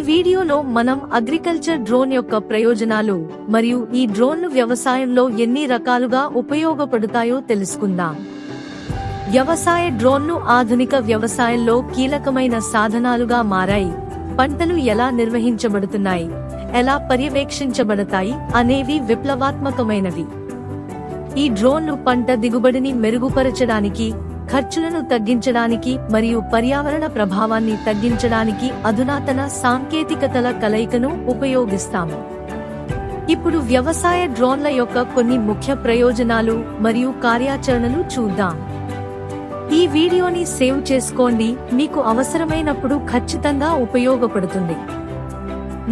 వీడియోలో మనం agriculture drone యొక్క ప్రయోజనాలు మరియు ఈ డ్రోన్లు వ్యవసాయంలో ఎన్ని రకాలుగా ఉపయోగపడతాయో తెలుసుకుందాం. వ్యవసాయ డ్రోన్లు ఆధునిక వ్యవసాయంలో కీలకమైన సాధనాలుగా మారాయి. పంటలు ఎలా నిర్వహించబడుతున్నాయి, ఎలా పర్యవేక్షించబడతాయి అనేవి విప్లవాత్మకమైనవి. ఈ డ్రోన్లు పంట దిగుబడిని మెరుగుపరచడానికి, ఖర్చులను తగ్గించడానికి మరియు పర్యావరణ ప్రభావాన్ని తగ్గించడానికి అధునాతన సాంకేతికతల కలయికను ఉపయోగిస్తాము. ఇప్పుడు వ్యవసాయ డ్రోన్ల యొక్క కొన్ని ముఖ్య ప్రయోజనాలు మరియు కార్యాచరణలు చూద్దాం. ఈ వీడియోని సేవ్ చేసుకోండి, మీకు అవసరమైనప్పుడు ఖచ్చితంగా ఉపయోగపడుతుంది.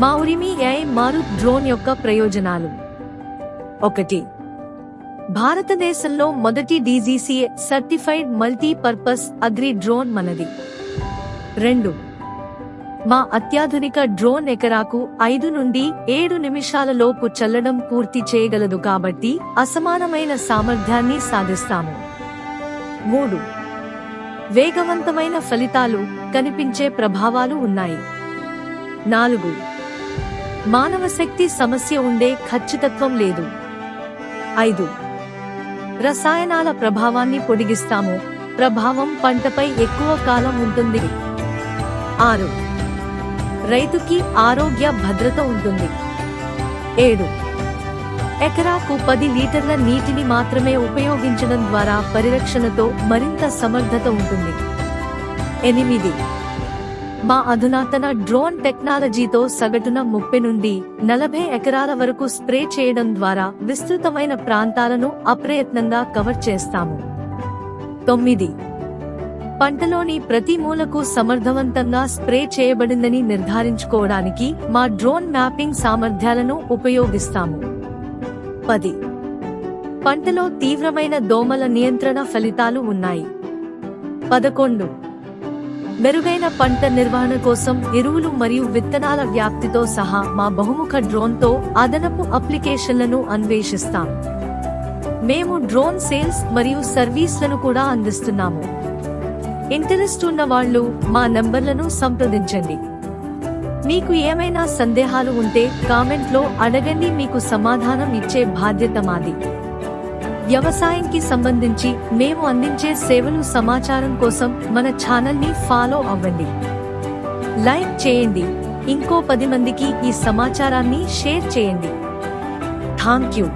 మాఉరిమి AI మారుత్ డ్రోన్ యొక్క ప్రయోజనాలు. 1. భారతదేశంలో మొదటి DGCA certified multipurpose agri drone మనది. 2. మా అత్యాధునిక డ్రోన్ ఎకరాకు 5 నుండి 7 నిమిషాలలోపు చల్లడం పూర్తి చేయగలదు కాబట్టి అసమానమైన సామర్థ్యాన్ని సాధిస్తాము. 3. వేగవంతమైన ఫలితాలు, కనిపించే ప్రభావాలు ఉన్నాయి. 4. మానవ శక్తి సమస్య ఉండే ఖచ్చితత్వం లేదు. 5. రసాయనాల ప్రభావాన్ని పొడిగిస్తాము, ప్రభావం పంటపై ఎక్కువ కాలం ఉంటుంది. 6. రైతుకి ఆరోగ్య భద్రత ఉంటుంది. 7. ఎకరాకు 10 లీటర్ల నీటిని మాత్రమే ఉపయోగించడం ద్వారా పరిరక్షణతో మరింత సమర్థత ఉంటుంది. 8. మా అధునాతన డ్రోన్ టెక్నాలజీతో సగటున 30 నుండి 40 ఎకరాల వరకు స్ప్రే చేయడం ద్వారా విస్తృతమైన ప్రాంతాలను అప్రయత్నంగా కవర్ చేస్తాము. 9. పంటలోని ప్రతి మూలకు సమర్థవంతంగా స్ప్రే చేయబడిందని నిర్ధారించుకోవడానికి మా డ్రోన్ మ్యాపింగ్ సామర్థ్యాలను ఉపయోగిస్తాము. 10. పంటలో తీవ్రమైన దోమల నియంత్రణ ఫలితాలు ఉన్నాయి. 11. మెరుగైన పంట నిర్వహణ కోసం ఎరువులు మరియు విత్తనాల వ్యాప్తితో సహా మా బహుముఖ డ్రోన్తో అదనపు అప్లికేషన్లను అన్వేషిస్తాం. మేము డ్రోన్ సేల్స్ మరియు సర్వీస్లను కూడా అందిస్తున్నాము. ఇంట్రెస్ట్ ఉన్న వాళ్ళు మా నంబర్లను సంప్రదించండి. మీకు ఏమైనా సందేహాలు ఉంటే కామెంట్లో అడగండి, మీకు సమాధానం ఇచ్చే బాధ్యత మాది. వ్యవసాయంకి సంబంధించి మేము అందించే సేవలు, సమాచారం కోసం మన ఛానల్ని ఫాలో అవ్వండి, లైక్ చేయండి, ఇంకో 10 మందికి ఈ సమాచారాన్ని షేర్ చేయండి. థాంక్యూ.